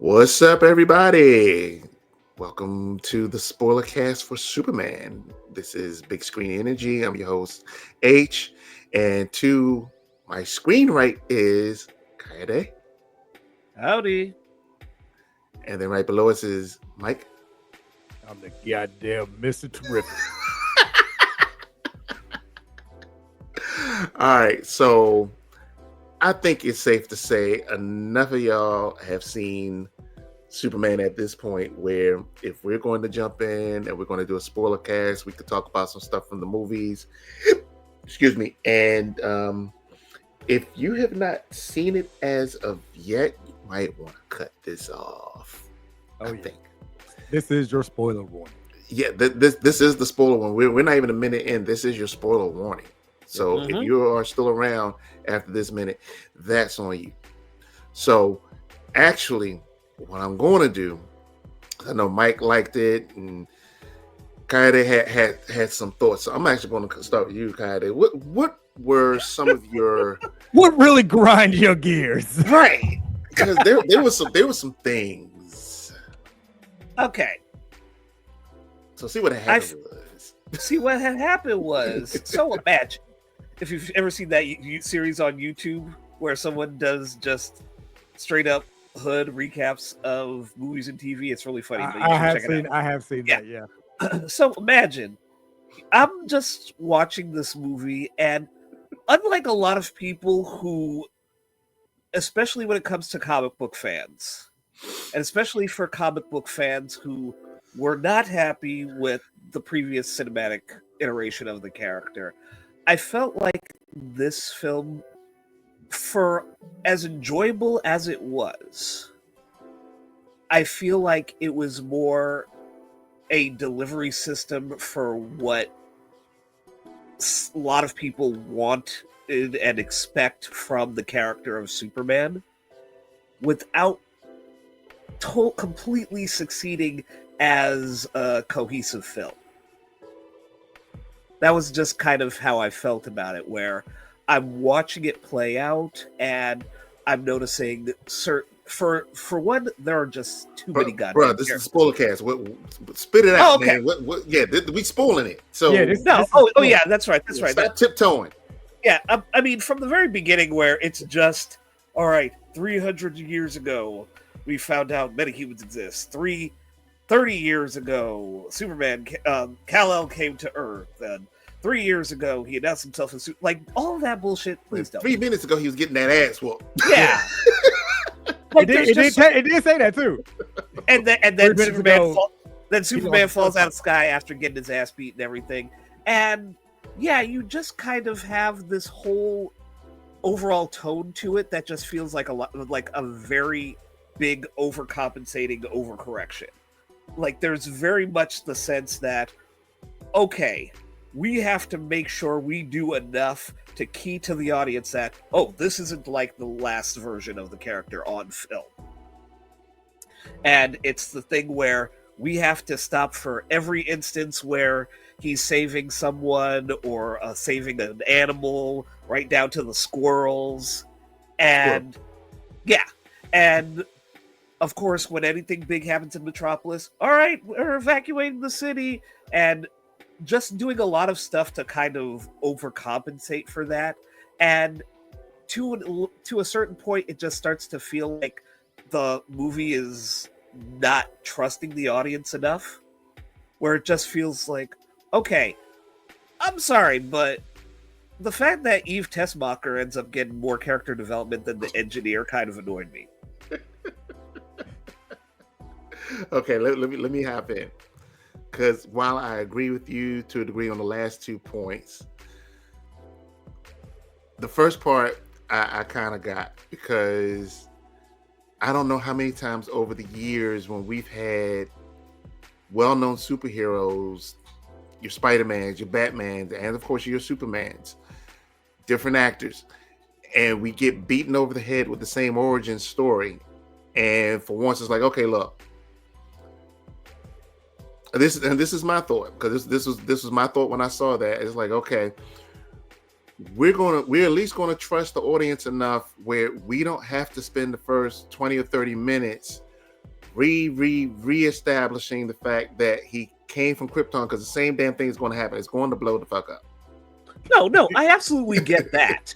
What's up, everybody? Welcome to the spoiler cast for Superman. This is Big Screen Energy. I'm your host, H. And to my screen right is Kaede. Howdy. And then right below us is Mike. I'm the goddamn Mr. Terrific. All right, so I think it's safe to say enough of y'all have seen Superman at this point where if we're going to jump in and we're going to do a spoiler cast, we could talk about some stuff from the movies. Excuse me. And if you have not seen it as of yet, you might want to cut this off. Oh, I yeah. think. This is your spoiler warning. Yeah, this is the spoiler one. We're not even a minute in. This is your spoiler warning. So if you are still around after this minute, that's on you. So actually, what I'm going to do, I know Mike liked it and Kaede had some thoughts. So I'm actually going to start with you, Kaede. What were some of your What really grind your gears? right? Because there was some things. Okay. So see what happened was. See what had happened was so imagine if you've ever seen that series on YouTube where someone does just straight up hood recaps of movies and TV. It's really funny. But you I should check it out. have seen Yeah. that. Yeah. So imagine I'm just watching this movie, and unlike a lot of people who, especially when it comes to comic book fans, and especially for comic book fans who were not happy with the previous cinematic iteration of the character, I felt like this film, for as enjoyable as it was, I feel like it was more a delivery system for what a lot of people want and expect from the character of Superman, without completely succeeding as a cohesive film. That was just kind of how I felt about it, where I'm watching it play out and I'm noticing for one, there are just too many goddamn Bro, this is spoiler cast. Spit it out, okay. man. What? Yeah, we spoiling it. So Yeah, yeah, that's right. That's right. Stop tiptoeing. Yeah, I mean, from the very beginning, where it's just, all right, 300 years ago, we found out metahumans exist. 30 years ago, Superman, Kal-El came to Earth, and 3 years ago, he announced himself as like all of that bullshit. Please don't. 3 minutes ago, he was getting that ass whooped. Yeah. Like, it did say that too. And then Superman falls out of the sky after getting his ass beat and everything. And yeah, you just kind of have this whole overall tone to it that just feels like a very big overcompensating overcorrection. Like, there's very much the sense that, okay, we have to make sure we do enough to key to the audience that, oh, this isn't like the last version of the character on film. And it's the thing where we have to stop for every instance where he's saving someone or saving an animal, right down to the squirrels. And yeah, and of course, when anything big happens in Metropolis, all right, we're evacuating the city, and just doing a lot of stuff to kind of overcompensate for that. And to a certain point, it just starts to feel like the movie is not trusting the audience enough, where it just feels like, okay, I'm sorry, but the fact that Eve Tessmacher ends up getting more character development than the engineer kind of annoyed me. Okay, let me hop in. Because while I agree with you to a degree on the last 2 points, the first part I kind of got, because I don't know how many times over the years when we've had well-known superheroes, your Spider-Mans, your Batmans, and of course your Supermans, different actors, and we get beaten over the head with the same origin story. And for once, it's like, okay, look, this is my thought, because this was my thought when I saw that. It's like, okay, we're at least gonna trust the audience enough where we don't have to spend the first 20 or 30 minutes reestablishing the fact that he came from Krypton, because the same damn thing is going to happen. It's going to blow the fuck up. No, I absolutely get that.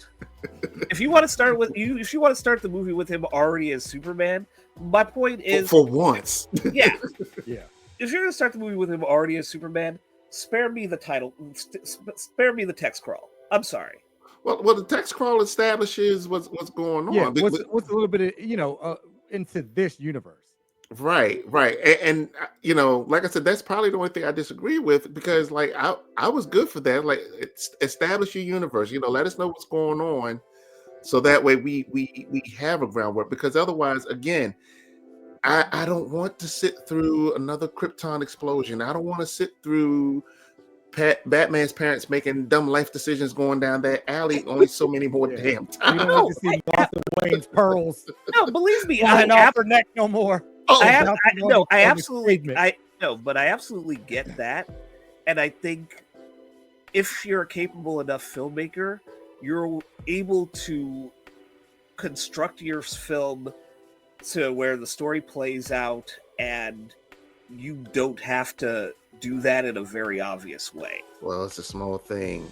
If you want to start the movie with him already as Superman, my point is, for once, yeah. If you're going to start the movie with him already as Superman, spare me the title, spare me the text crawl. I'm sorry. Well, the text crawl establishes what's going on. Yeah, what's a little bit of, into this universe. Right. And like I said, that's probably the only thing I disagree with, because like I was good for that. Like, establish your universe, let us know what's going on, so that way we have a groundwork, because otherwise, again, I don't want to sit through another Krypton explosion. I don't want to sit through Batman's parents making dumb life decisions going down that alley only so many more damn times. You don't want to see Martha Wayne's pearls. No, believe me, flying off her neck no more. I absolutely get that, and I think if you're a capable enough filmmaker, you're able to construct your film to where the story plays out, and you don't have to do that in a very obvious way. Well, it's a small thing.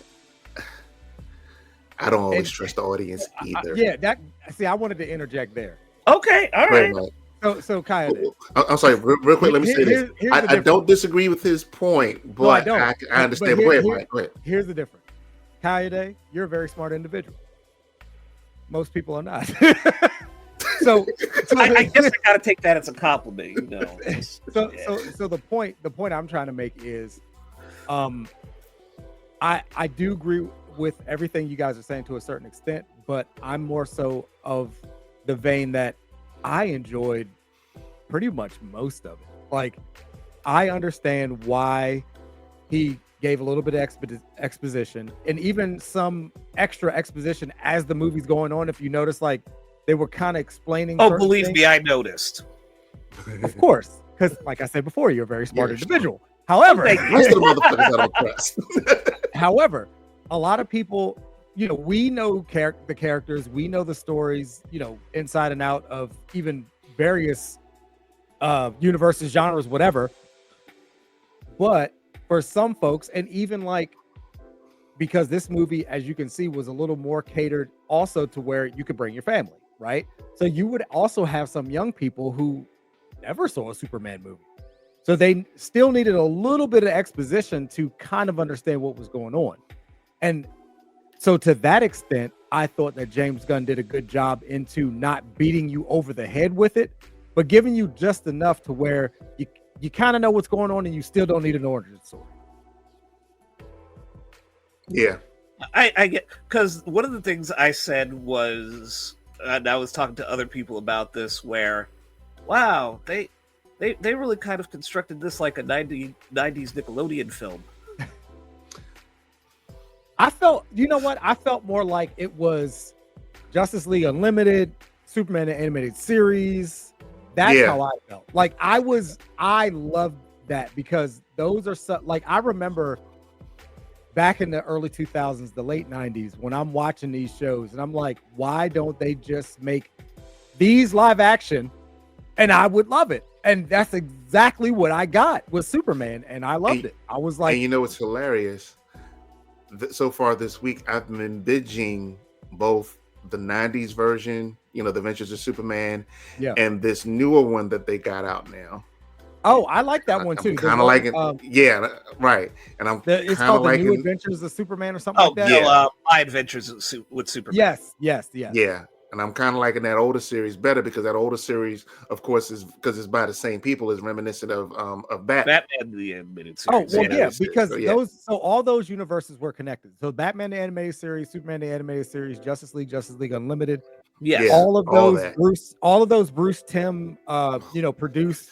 I don't always trust the audience either. I wanted to interject there. Okay, all right. So Kaya, I'm sorry, real quick, let me say this. I don't disagree with his point, but I understand. Go ahead. Here's the difference. Kaya, you're a very smart individual. Most people are not. So I guess I gotta take that as a compliment, So the point I'm trying to make is, I do agree with everything you guys are saying to a certain extent, but I'm more so of the vein that I enjoyed pretty much most of it. Like, I understand why he gave a little bit of exposition, and even some extra exposition as the movie's going on. If you notice, like, they were kind of explaining. Oh, believe things. Me, I noticed. Of course, because like I said before, you're a very smart individual. However, most of the motherfuckers out of press. However, a lot of people, we know the characters, we know the stories, inside and out of even various universes, genres, whatever. But for some folks, and even like, because this movie, as you can see, was a little more catered also to where you could bring your family, right? So you would also have some young people who never saw a Superman movie. So they still needed a little bit of exposition to kind of understand what was going on. And so to that extent, I thought that James Gunn did a good job into not beating you over the head with it, but giving you just enough to where you kind of know what's going on, and you still don't need an origin story. Yeah. I get, because one of the things I said was, and I was talking to other people about this, where, wow, they really kind of constructed this like a 90s Nickelodeon film. I felt more like it was Justice League Unlimited, Superman the Animated Series. That's how I felt. Like, I loved that, because those are like, I remember back in the early 2000s, the late 90s, when I'm watching these shows and I'm like, why don't they just make these live action? And I would love it. And that's exactly what I got with Superman. And I loved it. I was like, and it's hilarious. So far this week, I've been binging both the 90s version, The Adventures of Superman, and this newer one that they got out now. Oh, I like that one too. Kind of like it. Right. And it's called The New Adventures of Superman or something like that. Yeah, My Adventures with Superman. Yes. Yeah. And I'm kind of liking that older series better, because that older series, of course, is because it's by the same people, is reminiscent of Batman the animated series. Oh, well, because all those universes were connected. So Batman the animated series, Superman the animated series, Justice League Unlimited. Yes. All of those Bruce Timm produced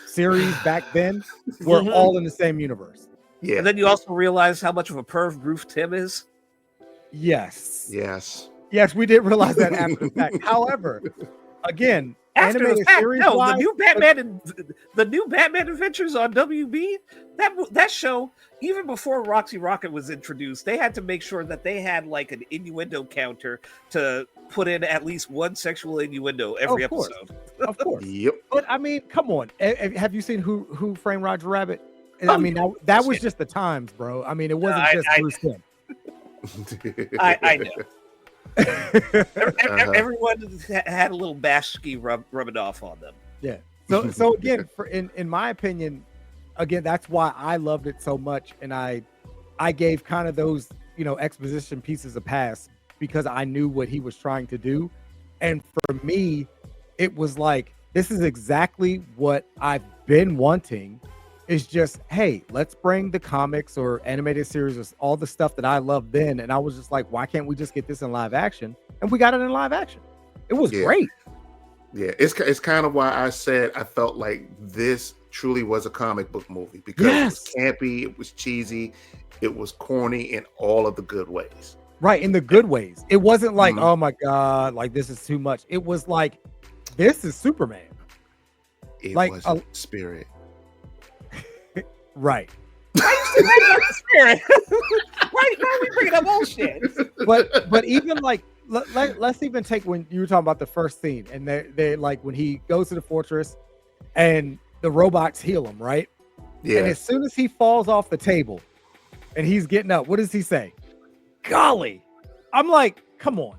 series back then were all in the same universe. Yeah. And then you also realize how much of a perv Bruce Timm is. Yes, we did realize that after the fact. However, again, after animated the fact, series the new Batman Adventures on WB, that show, even before Roxy Rocket was introduced, they had to make sure that they had like an innuendo counter to put in at least one sexual innuendo every Of course. episode. Of course. Yep. But I mean, come on. Have you seen Who Framed Roger Rabbit? Oh, I mean, that was just the times, bro. I mean, it wasn't just Bruce Timm. I know. Uh-huh. Everyone had a little Bashki rubbing off on them. Yeah. So again, in my opinion, again, that's why I loved it so much, and I gave kind of those exposition pieces a pass because I knew what he was trying to do, and for me, it was like, this is exactly what I've been wanting. Is just, hey, let's bring the comics or animated series or all the stuff that I loved then, and I was just like, why can't we just get this in live action? And we got it in live action. It was great. Yeah, it's kind of why I said I felt like this truly was a comic book movie because it was campy, it was cheesy, it was corny in all of the good ways. Right, in the good ways. It wasn't like, oh my God, like this is too much. It was like, this is Superman. It like was a spirit. Right. Why are you spirit? Why are we bringing up old shit? But even like, let's even take when you were talking about the first scene, and they like when he goes to the fortress and the robots heal him, right? Yeah. And as soon as he falls off the table and he's getting up, what does he say? Golly. I'm like, come on.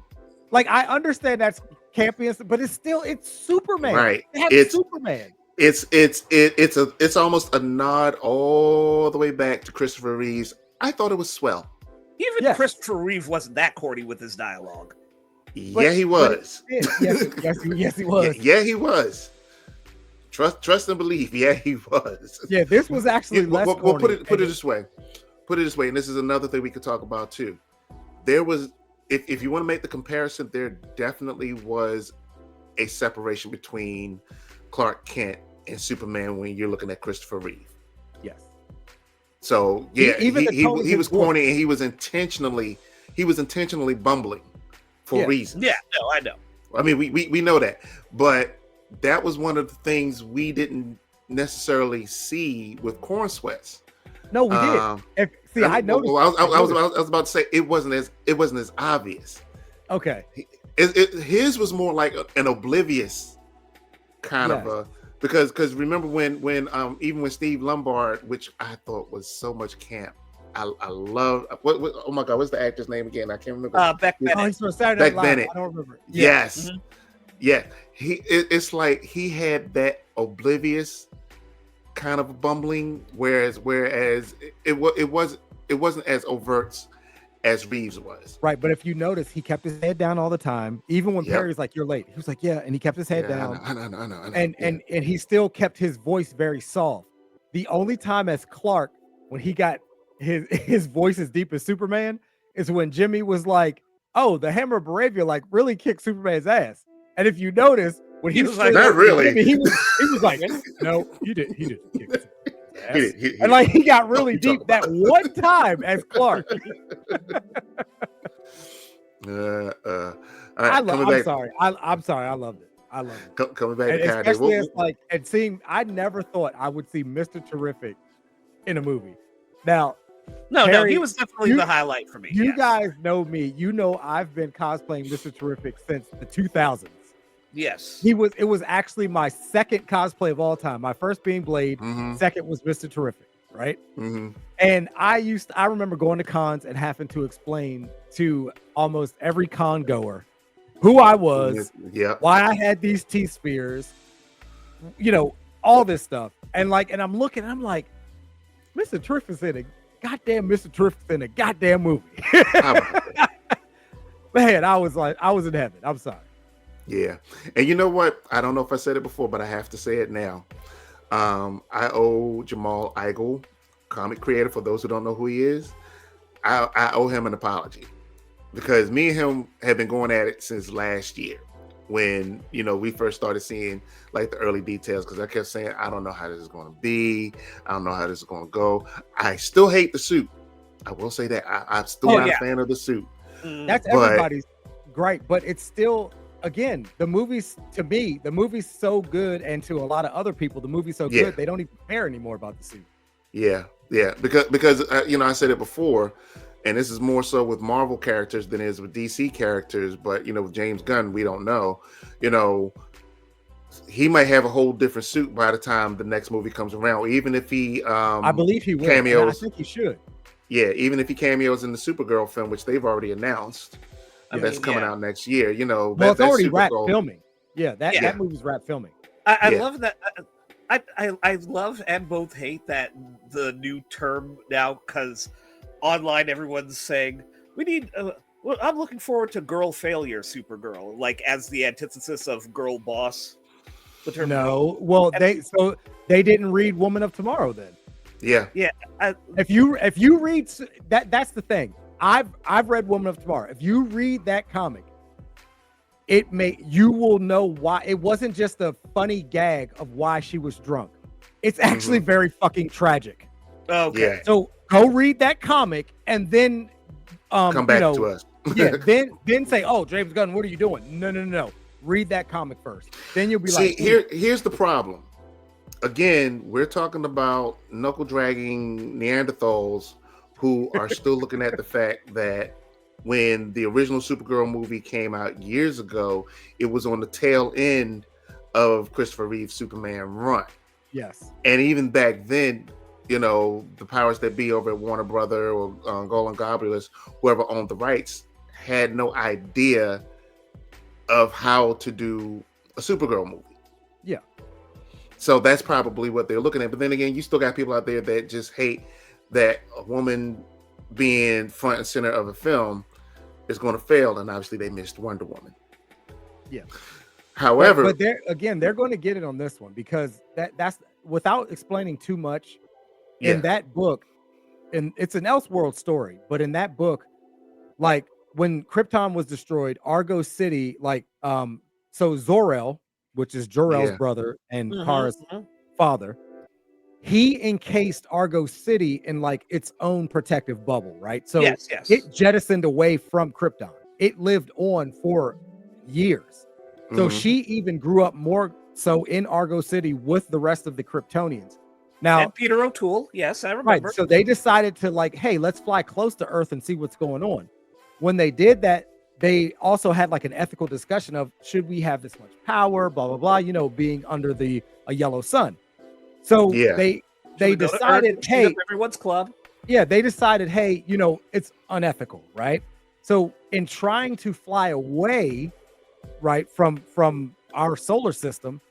Like, I understand that's campy, but it's Superman. Right. It's Superman. It's almost a nod all the way back to Christopher Reeves. I thought it was swell. Even Christopher Reeve wasn't that corny with his dialogue. Yeah, he was. Yes, he was. Yeah, he was. Trust and believe. Yeah, he was. Yeah, this was actually less corny. Well, put it this way. Put it this way, and this is another thing we could talk about too. There was, if you want to make the comparison, there definitely was a separation between Clark Kent and Superman when you're looking at Christopher Reeve. Yes. So yeah, he was corny, and he was intentionally bumbling for reasons. Yeah, no, I know. I mean, we know that, but that was one of the things we didn't necessarily see with Corn Sweats. No, we did. I noticed. Well, I was about to say it wasn't as obvious. Okay. His was more like an oblivious kind of a, because remember when even when Steve Lombard, which I thought was so much camp, I love what oh my God, what's the actor's name again? I can't remember. Beck Bennett. Oh, he's from Saturday Night Live. Bennett. I don't remember. Yes. Yeah. It's like he had that oblivious kind of bumbling, whereas it wasn't as overt as Reeves was. Right, but if you notice, he kept his head down all the time. Even when Perry's like, "You're late," he was like, "Yeah," and he kept his head down. I know. And he still kept his voice very soft. The only time as Clark, when he got his voice as deep as Superman, is when Jimmy was like, "Oh, the Hammer of Baravia like really kicked Superman's ass." And if you notice, when he was like, "Not really," Jimmy, he was like, "No, he didn't kick his ass." And like he got really deep that one time as Clark. I'm sorry. I loved it. I love it. Coming back to especially as like, and seeing, I never thought I would see Mr. Terrific in a movie. Now, no, he was definitely the highlight for me. You guys know me. You know I've been cosplaying Mr. Terrific since the 2000s. Yes. It was actually my second cosplay of all time. My first being Blade, second was Mr. Terrific, right? And I remember going to cons and having to explain to almost every con goer who I was, why I had these T-spheres, all this stuff. And I'm looking, I'm like, Mr. Terrific's in a goddamn movie. Man, I was in heaven. I'm sorry. Yeah. And you know what? I don't know if I said it before, but I have to say it now. I owe Jamal Igle, comic creator, for those who don't know who he is, I owe him an apology, because me and him have been going at it since last year when, we first started seeing like the early details, because I kept saying, I don't know how this is going to be. I don't know how this is going to go. I still hate the suit. I will say that. I'm still not a fan of the suit. That's everybody's great, but it's still... Again, the movie's so good, and to a lot of other people, the movie's so good they don't even care anymore about the suit. Yeah, because I said it before. and this is more so with Marvel characters than it is with DC characters. But with James Gunn, we don't know. He might have a whole different suit by the time the next movie comes around. Even if he, I believe he will. cameos. I think he should. Yeah, even if he cameos in the Supergirl film, which they've already announced, that's coming out next year. Well, it's already wrapped filming. Yeah, that Yeah. movie's wrapped filming. I love that. I love and both hate that the new term now, because online everyone's saying we need. Well, I'm looking forward to girl failure Supergirl, like as the antithesis of girl boss. The term No, well, they didn't read Woman of Tomorrow then. Yeah. If you read that's the thing. I've read Woman of Tomorrow. If you read that comic, you will know why it wasn't just a funny gag of why she was drunk. It's actually very fucking tragic. Okay. Yeah. So go read that comic and then Come back to us. yeah, then say, "Oh, James Gunn, what are you doing?" No. Read that comic first. Then you'll be like, here's the problem. Again, we're talking about knuckle dragging Neanderthals who are still looking at the fact that when the original Supergirl movie came out years ago, it was on the tail end of Christopher Reeve's Superman run. Yes. And even back then, the powers that be over at Warner Brother or Golan Globulus, whoever owned the rights, had no idea of how to do a Supergirl movie. Yeah. So that's probably what they're looking at. But then again, you still got people out there that just hate that a woman being front and center of a film is going to fail. And obviously they missed Wonder Woman. Yeah. However, but they're going to get it on this one because that's without explaining too much in that book. And it's an Elseworld story, but in that book, like when Krypton was destroyed, Argo City, so Zor-El, which is Jor-El's brother and Kara's father, he encased Argo City in its own protective bubble, right? So it jettisoned away from Krypton. It lived on for years. So she even grew up more so in Argo City with the rest of the Kryptonians. Now, and Peter O'Toole, yes, I remember. Right, so they decided to hey, let's fly close to Earth and see what's going on. When they did that, they also had an ethical discussion of should we have this much power, blah, blah, blah, being under a yellow sun. So they decided, hey, everyone's club. Yeah, they decided, hey, it's unethical, right? So in trying to fly away, right, from our solar system,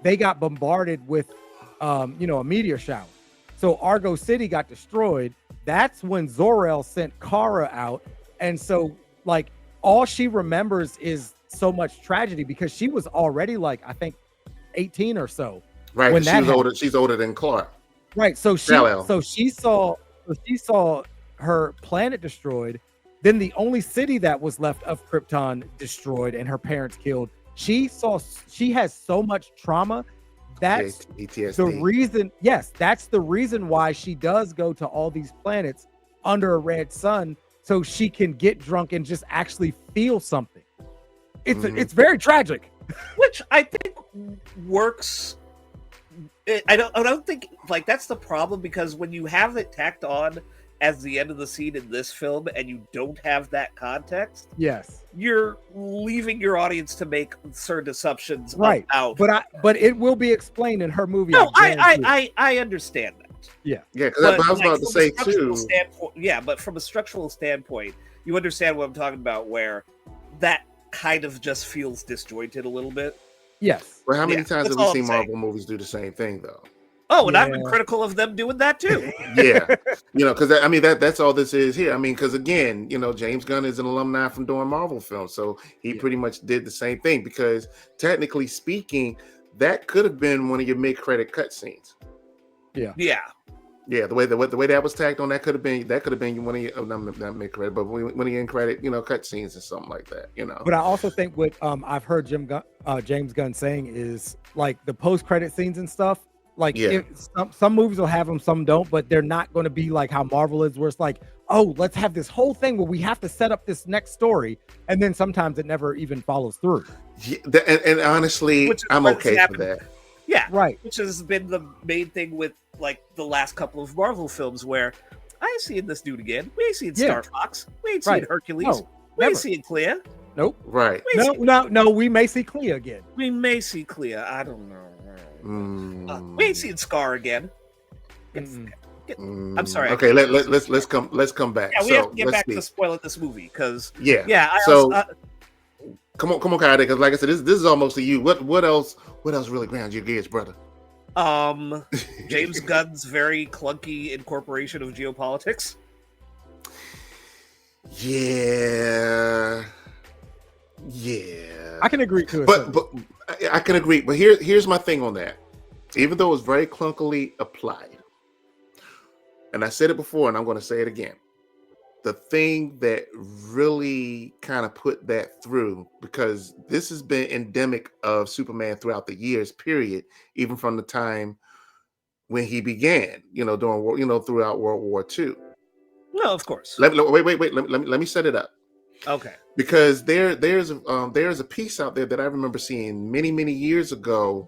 they got bombarded with a meteor shower. So Argo City got destroyed. That's when Zor-El sent Kara out. And so all she remembers is so much tragedy because she was already I think 18 or so. Right. When she's older than Clark. Right. So she saw her planet destroyed. Then the only city that was left of Krypton destroyed and her parents killed. She has so much trauma. That's PTSD. the reason. Yes, that's the reason why she does go to all these planets under a red sun, so she can get drunk and just actually feel something. It's very tragic, which I think works. I don't think that's the problem, because when you have it tacked on as the end of the scene in this film and you don't have that context, yes, you're leaving your audience to make certain assumptions about. But it will be explained in her movie. No, I understand that. Yeah, because I was about to say too. But from a structural standpoint, you understand what I'm talking about, where that kind of just feels disjointed a little bit. Yes. Well, how many times have we seen Marvel movies do the same thing, though? Oh, and I've been critical of them doing that too. Yeah, because that's all this is here. Because again, James Gunn is an alumni from doing Marvel films, so he pretty much did the same thing. Because technically speaking, that could have been one of your mid-credit cutscenes. Yeah. The way that was tacked on, that could have been one of your not mid-credit, but one of your in-credit, cutscenes or something like that. But I also think what I've heard James Gunn saying is the post-credit scenes and stuff. Some movies will have them, some don't, but they're not going to be like how Marvel is, where it's oh, let's have this whole thing where we have to set up this next story, and then sometimes it never even follows through. Yeah, and honestly, I'm okay for that. Yeah, right. Which has been the main thing with the last couple of Marvel films, where I ain't seeing this dude again. We ain't seeing Yeah. Star Fox. We ain't seeing Right. Hercules. No, we never. ain't seeing Clea. Nope. Right. We ain't No. We may see Clea again. We may see Clea. I don't know. We ain't seeing Scar again. I'm sorry. Okay, let's come back. Yeah, we so, have to get let's back see. to spoiling this movie because Yeah. I So also, come on, Kyle, because like I said, this is almost to you. What else really grounds your gears, brother? James Gunn's very clunky incorporation of geopolitics. Yeah. I can agree to it. But I can agree. But here's my thing on that. Even though it's very clunkily applied, and I said it before, and I'm going to say it again. The thing that really kind of put that through, because this has been endemic of Superman throughout the years, period, even from the time when he began, throughout World War II. No, of course. Wait. Let me set it up. Okay. Because there's a piece out there that I remember seeing many years ago,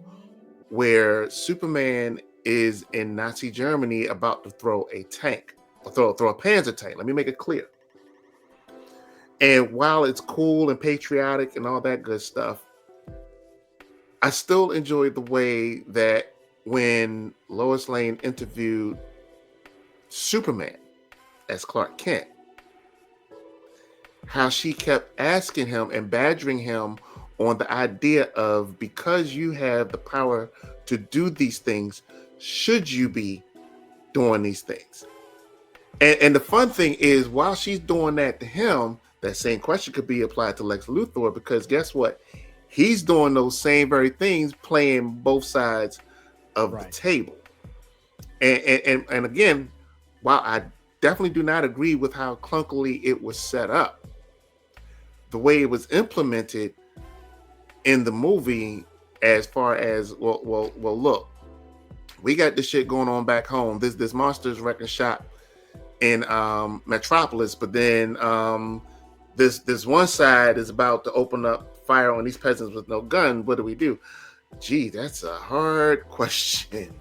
where Superman is in Nazi Germany about to throw a tank, or throw a Panzer tank. Let me make it clear. And while it's cool and patriotic and all that good stuff, I still enjoyed the way that when Lois Lane interviewed Superman as Clark Kent, how she kept asking him and badgering him on the idea of, because you have the power to do these things, should you be doing these things? And the fun thing is, while she's doing that to him, that same question could be applied to Lex Luthor, because guess what? He's doing those same very things, playing both sides of the table. And again, while I definitely do not agree with how clunkily it was set up, the way it was implemented in the movie, as far as well, look, we got this shit going on back home. This monsters wrecking shop in Metropolis, but then this one side is about to open up fire on these peasants with no gun. What do we do? Gee, that's a hard question.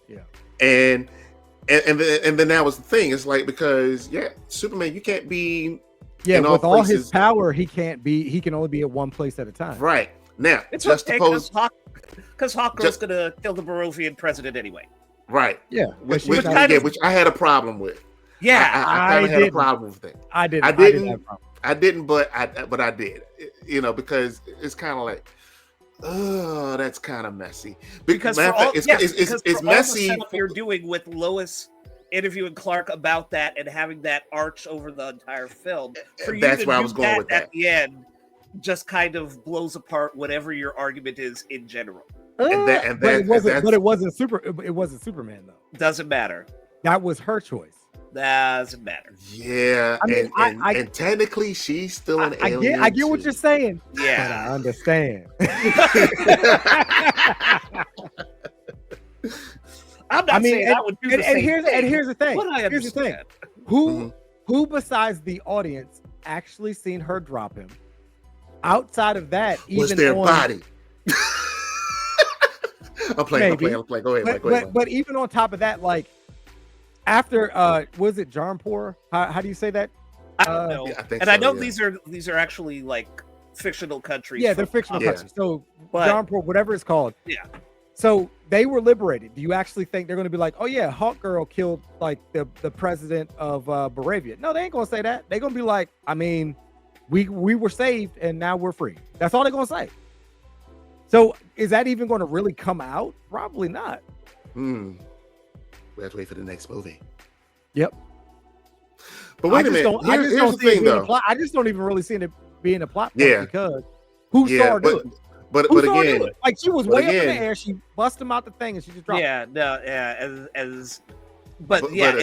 Yeah. And then that was the thing. It's like, because Superman, you can't be with all his power, he can only be at one place at a time. Right. Now, it's just okay, suppose, because Hawkgirl's gonna kill the Barovian president anyway. Right. Yeah. Which I had a problem with. Yeah. I kind of had a problem with it. I didn't, but I did. Because it's kind of like, oh, that's kind of messy. Because it's messy. All the you're doing with Lois interviewing Clark about that and having that arch over the entire film. That's where I was going with that. At the end, just kind of blows apart whatever your argument is in general. But it wasn't Superman though. Doesn't matter. That was her choice. Doesn't matter. Yeah, and technically she's still an alien. I get what you're saying. Yeah, but I understand. I'm not saying I would do the same thing. And here's the thing. But I understand. Who besides the audience actually seen her drop him? Outside of that, was even their body. I'm playing. Go ahead. But even on top of that, like after was it Jarnpur? How do you say that? I don't know. I know these are actually like fictional countries. Yeah, they're fictional countries. So Jarnpur, whatever it's called. Yeah. So they were liberated. Do you actually think they're going to be like, oh yeah, Hawkgirl killed like the president of Baravia? No, they ain't going to say that. They're going to be like, I mean, we were saved and now we're free. That's all they're going to say. So is that even going to really come out? Probably not. We have to wait for the next movie. Yep. But wait a minute. Here's the thing, though. I just don't even really see it being a plot point because who saw her do it? But again, like she was way up in the air, she bust him out the thing, and she just dropped. It's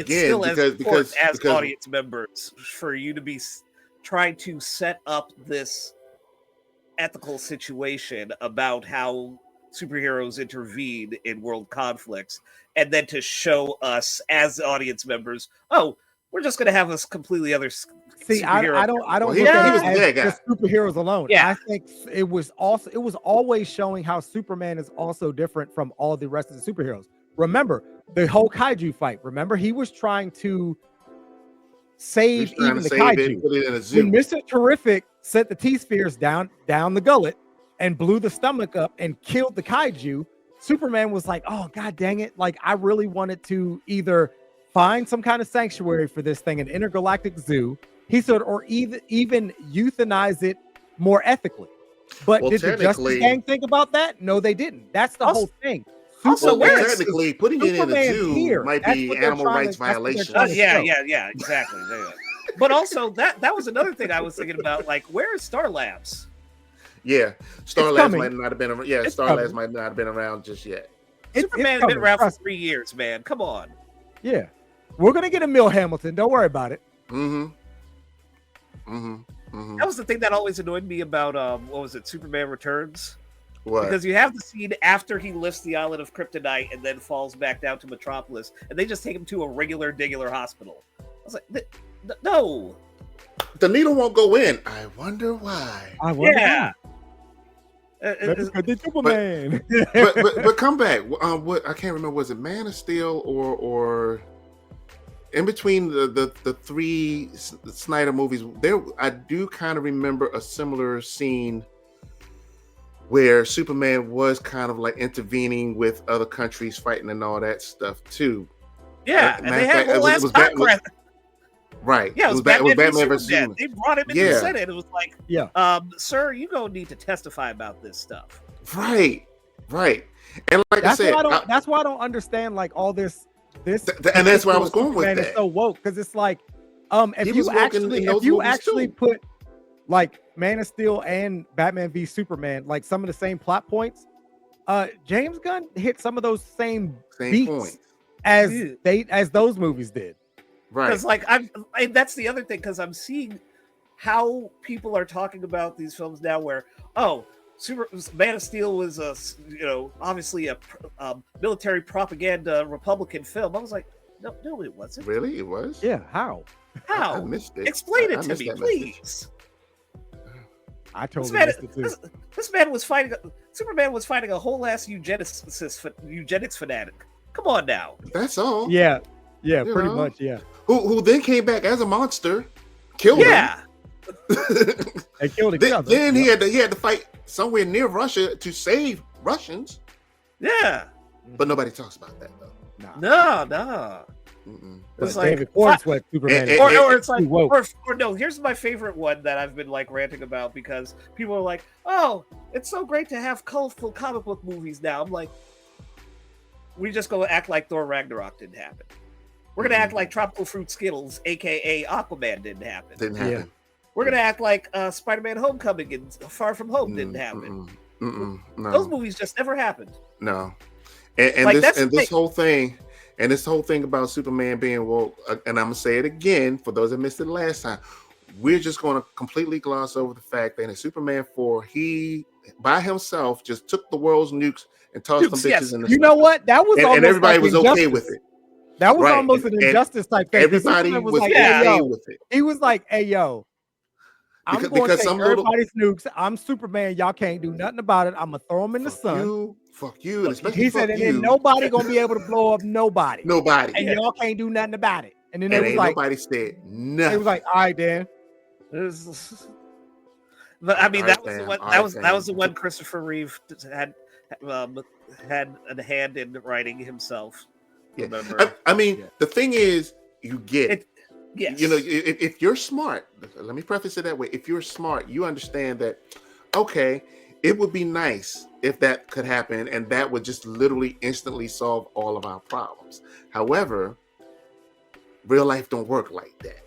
still as audience members for you to be trying to set up this ethical situation about how superheroes intervene in world conflicts, and then to show us as audience members, oh, we're just going to have this completely other. See, I don't look at it as just superheroes alone. Yeah. I think it was always showing how Superman is also different from all the rest of the superheroes. remember the whole kaiju fight. Remember, he was trying to save He's trying even to the save it kaiju. and put it in a zoo. When Mr. Terrific sent the T-spheres down the gullet and blew the stomach up and killed the kaiju, Superman was like, oh, God dang it. Like, I really wanted to either find some kind of sanctuary for this thing, an intergalactic zoo, he said, or even euthanize it more ethically. But did the Justice Gang think about that? No, they didn't. That's the whole thing. Also, technically, putting it in a zoo might be animal rights violation. Yeah, exactly. But also, that was another thing I was thinking about. Like, where is Star Labs? Yeah, Star Labs might not have been around. Yeah, Star Labs might not have been around just yet. Superman has been around for 3 years, man. Come on. Yeah, we're gonna get a Mill Hamilton. Don't worry about it. That was the thing that always annoyed me about what was it, Superman Returns? What? Because you have the scene after he lifts the island of Kryptonite and then falls back down to Metropolis, and they just take him to a regular hospital. I was like, no. The needle won't go in. I wonder why. Why. Superman. but come back. What I can't remember. Was it Man of Steel or in between the three Snyder movies? There, I do kind of remember a similar scene where Superman was kind of like intervening with other countries fighting and all that stuff too. Yeah, and they had whole ass podcast. Right. Yeah, it was Batman versus Superman. They brought him into the Senate. It was like, sir, you gonna need to testify about this stuff. Right. And like I said, that's why I don't understand like all this. And that's where I was going with that. It's so woke because it's like, if you actually put like Man of Steel and Batman v Superman, like some of the same plot points, James Gunn hit some of those same beats points as those movies did. Right. Because like that's the other thing, because I'm seeing how people are talking about these films now where, Man of Steel was obviously a military propaganda Republican film. I was like, no, it wasn't. Really? It was? Yeah, how? I missed it. Explain it to me, please. I totally missed it too. This man was fighting. Superman was fighting a whole ass eugenics fanatic. Come on now. That's all. Yeah, pretty much. Yeah. Who then came back as a monster, killed him. They killed each other. Then he had to fight somewhere near Russia to save Russians. Yeah. But nobody talks about that though. No. It's like David Cornsweat Superman, or it's like, or no. Here's my favorite one that I've been like ranting about because people are like, "Oh, it's so great to have colorful comic book movies now." I'm like, we just go act like Thor Ragnarok didn't happen. We're gonna act like Tropical Fruit Skittles, aka Aquaman, didn't happen. Yeah. We're gonna act like Spider-Man: Homecoming and Far From Home didn't happen. No. Those movies just never happened. No, and this whole thing about Superman being woke, and I'm gonna say it again for those that missed it last time. We're just gonna completely gloss over the fact that in Superman 4, he by himself just took the world's nukes and tossed them bitches in the. You know what? That was and everybody was okay with it. That was almost an injustice type thing. Everybody was like, okay with it. He was like, "Hey, yo, I'm going to take everybody's nukes. I'm Superman. Y'all can't do nothing about it. I'm gonna throw them in the sun. Fuck you. He said, and then nobody gonna be able to blow up nobody. Nobody. And y'all can't do nothing about it. And then it was like, nobody said nothing. It was like, all right, Dan. But I mean, that was the one Christopher Reeve had a hand in writing himself. Yeah. I mean, the thing is, you get it. Yes. You know, if you're smart, let me preface it that way. If you're smart, you understand that, okay, it would be nice if that could happen, and that would just literally instantly solve all of our problems. However, real life don't work like that.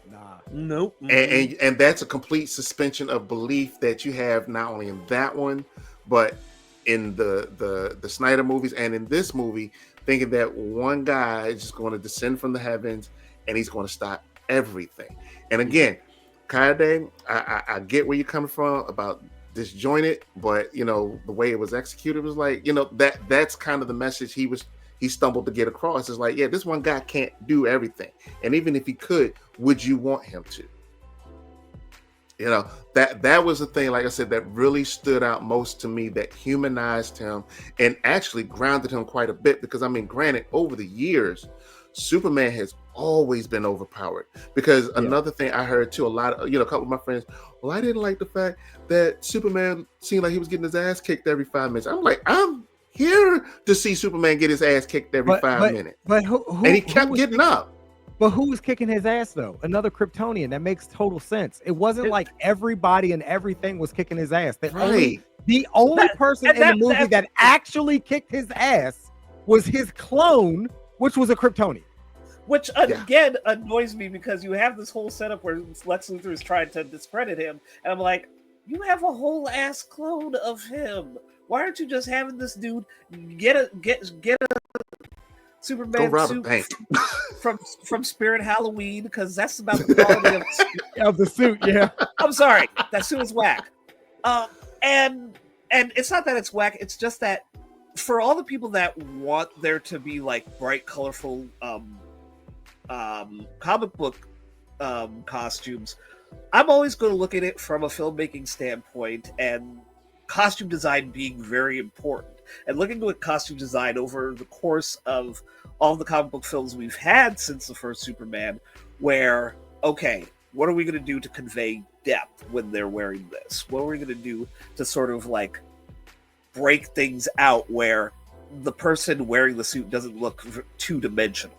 Nope. And that's a complete suspension of belief that you have not only in that one, but in the Snyder movies and in this movie, thinking that one guy is just going to descend from the heavens and he's going to stop everything. And again, Kaede, I get where you're coming from about disjointed, but you know the way it was executed was like, you know, that's kind of the message he stumbled to get across. Is like, yeah, this one guy can't do everything, and even if he could, would you want him to? You know, that was the thing, like I said, that really stood out most to me, that humanized him and actually grounded him quite a bit. Because I mean, granted, over the years, Superman has always been overpowered. Because another thing I heard too, a lot of, a couple of my friends, well, I didn't like the fact that Superman seemed like he was getting his ass kicked every 5 minutes. I'm like, I'm here to see Superman get his ass kicked every 5 minutes. But and he kept getting up. But who was kicking his ass though? Another Kryptonian. That makes total sense. It wasn't like everybody and everything was kicking his ass. The only person in the movie that actually kicked his ass was his clone, which was a Kryptonian. Which again annoys me, because you have this whole setup where Lex Luthor is trying to discredit him, and I'm like, you have a whole ass clone of him. Why aren't you just having this dude get a Superman suit from Spirit Halloween? Because that's about the quality of the suit. Yeah, I'm sorry, that suit is whack. And it's not that it's whack. It's just that for all the people that want there to be like bright, colorful comic book costumes, I'm always going to look at it from a filmmaking standpoint, and costume design being very important. And looking at costume design over the course of all the comic book films we've had since the first Superman, where, okay, what are we going to do to convey depth when they're wearing this? What are we going to do to sort of like break things out where the person wearing the suit doesn't look two-dimensional?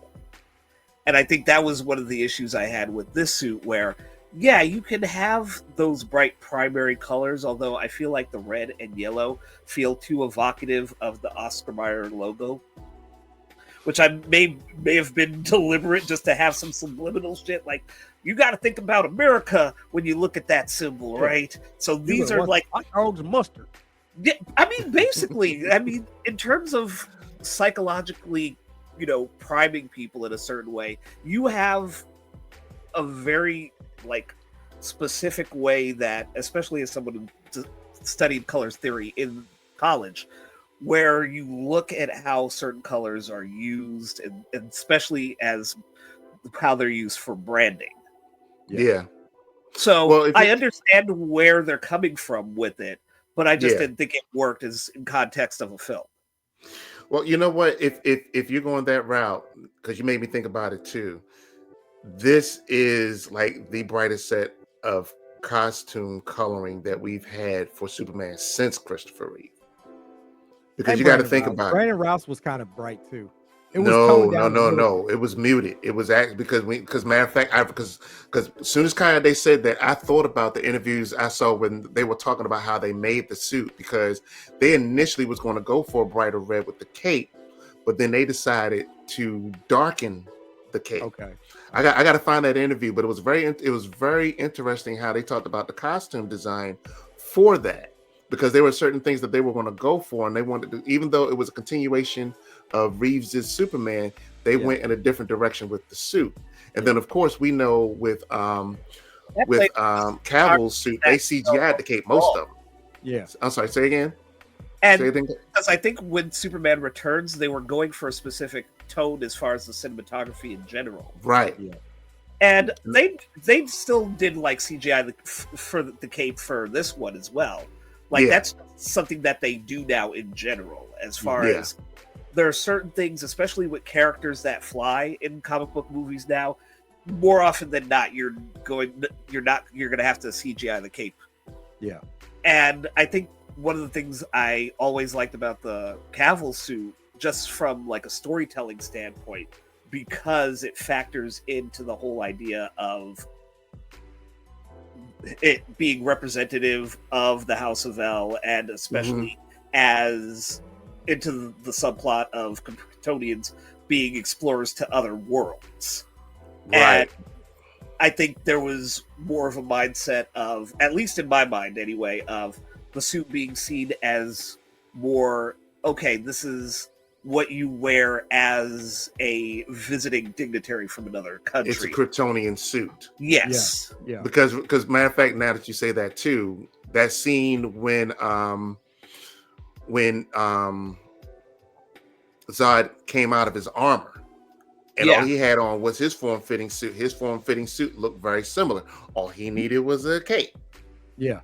And I think that was one of the issues I had with this suit, where, yeah, you can have those bright primary colors, although I feel like the red and yellow feel too evocative of the Oscar Mayer logo, which I may have been deliberate just to have some subliminal shit. Like, you got to think about America when you look at that symbol, right? So these are like Charles Mustard. Yeah, I mean, basically, in terms of psychologically, priming people in a certain way, you have a very like specific way that, especially as someone who studied colors theory in college, where you look at how certain colors are used, and especially as how they're used for branding. Yeah. So I understand where they're coming from with it, but I just didn't think it worked as in context of a film. Well, you know what? If you're going that route, because you made me think about it too, this is like the brightest set of costume coloring that we've had for Superman since Christopher Reeve. Because you got to think about it. Brandon Routh was kind of bright too. No. It was muted. It was actually because matter of fact, because as soon as they said that, I thought about the interviews I saw when they were talking about how they made the suit, because they initially was going to go for a brighter red with the cape, but then they decided to darken the cape. Okay. I got to find that interview, but it was very interesting how they talked about the costume design for that, because there were certain things that they were going to go for, and they wanted to, even though it was a continuation of Reeves's Superman, they went in a different direction with the suit. And then of course we know with Cavill's suit, they CGI'd the cape, most of them. Yeah. I'm sorry, say again. And because I think when Superman Returns, they were going for a specific tone as far as the cinematography in general. Right. Yeah. And they still did like CGI for the cape for this one as well. Like that's something that they do now in general, as far as there are certain things, especially with characters that fly in comic book movies now, more often than not, you're going to have to CGI the cape. Yeah. And I think one of the things I always liked about the Cavill suit, just from like a storytelling standpoint, because it factors into the whole idea of it being representative of the House of El, and especially as into the subplot of Kryptonians being explorers to other worlds. Right. And I think there was more of a mindset of, at least in my mind anyway, of the suit being seen as more, okay, this is what you wear as a visiting dignitary from another country. It's a Kryptonian suit. Yes. Yeah. Because matter of fact, now that you say that too, that scene when Zod came out of his armor, And all he had on was his form-fitting suit. His form-fitting suit looked very similar. All he needed was a cape. Yeah.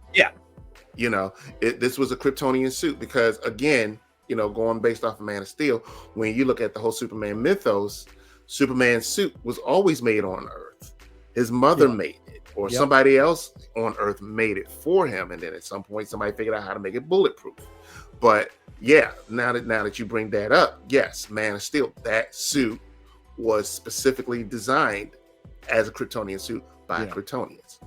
You know, this was a Kryptonian suit because, again, you know, going based off of Man of Steel, when you look at the whole Superman mythos, Superman's suit was always made on Earth. His mother made it, or somebody else on Earth made it for him. And then at some point, somebody figured out how to make it bulletproof. But yeah, now that you bring that up, yes, Man of Steel, that suit was specifically designed as a Kryptonian suit by Kryptonians.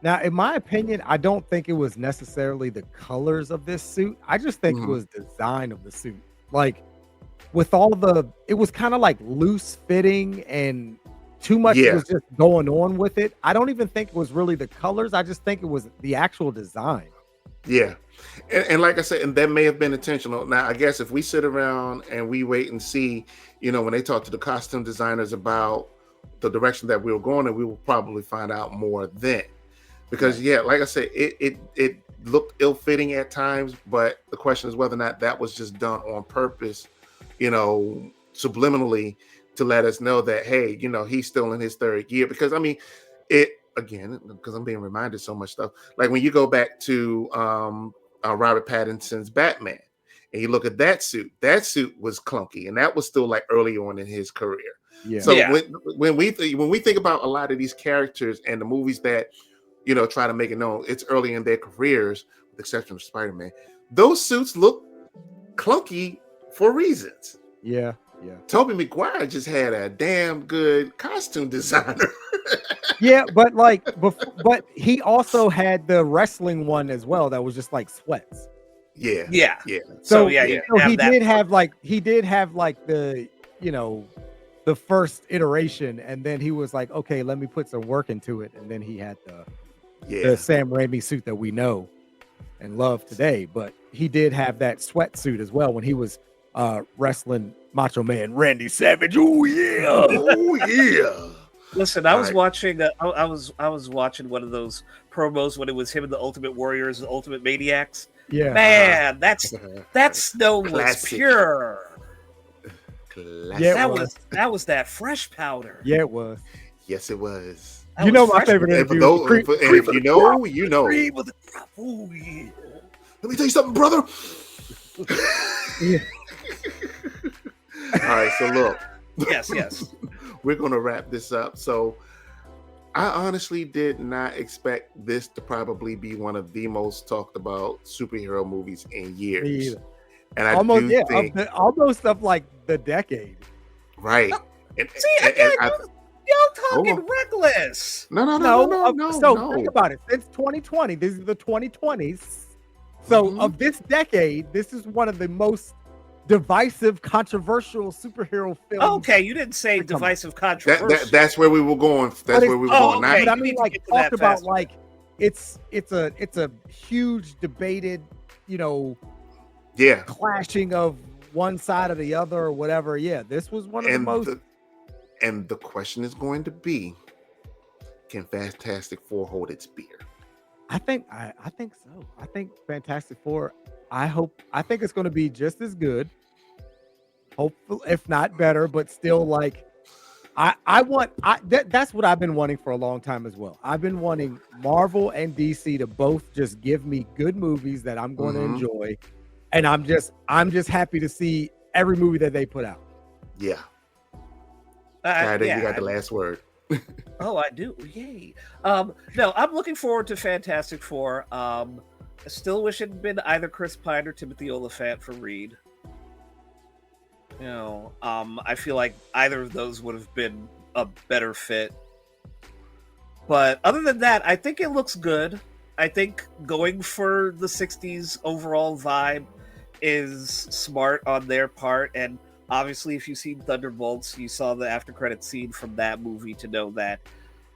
Now, in my opinion, I don't think it was necessarily the colors of this suit. I just think it was design of the suit. Like with it was kind of like loose fitting and too much was just going on with it. I don't even think it was really the colors. I just think it was the actual design. Yeah. And like I said, and that may have been intentional. Now, I guess if we sit around and we wait and see, you know, when they talk to the costume designers about the direction that we were going, and we will probably find out more then. Because like I said, it looked ill-fitting at times, but the question is whether or not that was just done on purpose, you know, subliminally to let us know that, hey, you know, he's still in his third year. Because I mean, again, because I'm being reminded so much stuff. Like when you go back to Robert Pattinson's Batman, and you look at that suit was clunky, and that was still like early on in his career. Yeah. So when we think about a lot of these characters and the movies that, you know, try to make it known it's early in their careers, with the exception of Spider-Man, those suits look clunky for reasons. Yeah. Tobey Maguire just had a damn good costume designer. Yeah, but but he also had the wrestling one as well that was just like sweats. Yeah. So he did have like the, you know, the first iteration, and then he was like, okay, let me put some work into it, and then he had the Sam Raimi suit that we know and love today. But he did have that sweatsuit as well when he was wrestling Macho Man Randy Savage. Oh yeah. Listen, I was watching. I was watching one of those promos when it was him and the Ultimate Warriors, the Ultimate Maniacs. Yeah, man, that snow was pure. Yeah, that was that fresh powder. Yeah, it was. Yes, it was. You know my favorite interview. And if you know, you know. Oh, yeah. Let me tell you something, brother. All right, so look. Yes. We're going to wrap this up. So I honestly did not expect this to probably be one of the most talked about superhero movies in years. And I almost of like the decade. Right. Y'all talking reckless. No. So think about it. Since 2020, these are the 2020s. So of this decade, this is one of the most divisive, controversial superhero films. Okay, you didn't say divisive, controversial. That's where we were going. That's where we were going. Okay. But I mean, like, talk about like it's a huge debated, you know, clashing of one side or the other or whatever. Yeah, this was one of the most. And the question is going to be, can Fantastic Four hold its beer? I think so. I think Fantastic Four. I think it's going to be just as good. Hopefully, if not better, but still, like, that's what I've been wanting for a long time as well. I've been wanting Marvel and DC to both just give me good movies that I'm going to enjoy, and I'm just happy to see every movie that they put out. Yeah. You got the last word. Oh, I do. Yay. No, I'm looking forward to Fantastic Four. I still wish it had been either Chris Pine or Timothy Olyphant for Reed. You know, I feel like either of those would have been a better fit. But other than that, I think it looks good. I think going for the 60s overall vibe is smart on their part. And obviously, if you've seen Thunderbolts, you saw the after credit scene from that movie to know that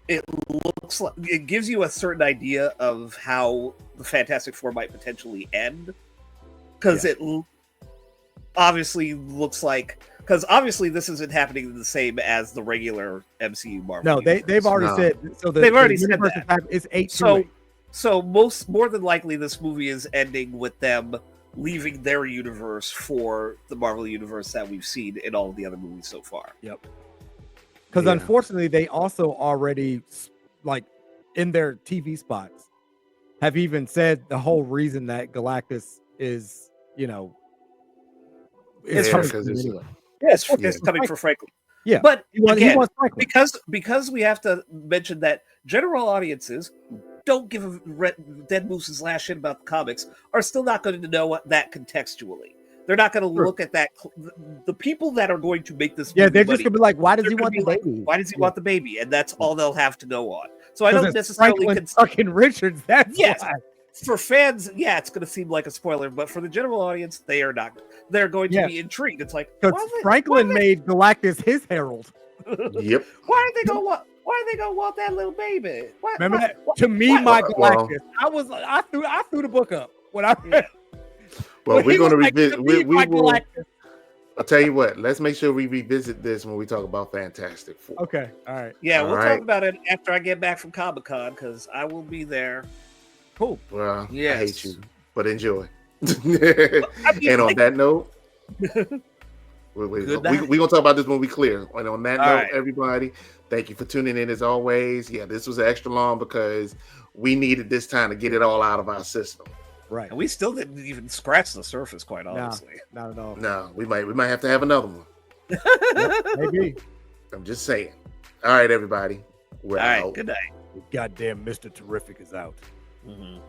it looks like it gives you a certain idea of how the Fantastic Four might potentially end. Because it obviously looks like, because obviously this isn't happening the same as the regular MCU Marvel. No, they've already said. So they've already said that it's 8. So more than likely, this movie is ending with them leaving their universe for the Marvel universe that we've seen in all of the other movies so far. Yep. Because Yeah. unfortunately, they also already like in their TV spots have even said the whole reason that Galactus is, is It's Yeah, coming for- to because them it's anyway. It's, Yeah. it's coming for Franklin. Yeah, But he again, wants Franklin. because we have to mention that general audiences who don't give a dead moose's last shit about the comics are still not going to know what that contextually. They're not going to Sure. look at that. The people that are going to make this Yeah, movie they're just money, gonna be like, why does they're he gonna want be the like, baby? why does he Yeah. want the baby? And that's all they'll have to go on. So I 'Cause don't it's necessarily Franklin fucking Richards. That's Yes. why. for fans, yeah, it's going to seem like a spoiler, but for the general audience, they are not. They're going to Yeah. be intrigued. It's like, Because why are they- Franklin made Galactus his herald. Yep. Why are they gonna want? Why are they gonna want that little baby? Why, Remember why- that? why- To me, why- my well- Galactus. I threw the book up when I read. Well, when we're he going to was like, revisit. "To We me, my will. Galactus." I'll tell you what. Let's make sure we revisit this when we talk about Fantastic Four. Okay, all right, Yeah, All we'll right. talk about it after I get back from Comic Con because I will be there. cool. Well, I Yes. hate you, but enjoy. I mean, And on like- that note, Good we're night. going to talk about this when we clear. And on that All note, right. everybody, thank you for tuning in as always. Yeah, this was extra long because we needed this time to get it all out of our system. Right, And we still didn't even scratch the surface, quite honestly. not at all. No, we might have to have another one. Maybe. I'm just saying. All right, everybody. We're All right, out. good night. Goddamn, Mr. Terrific is out. Mhm.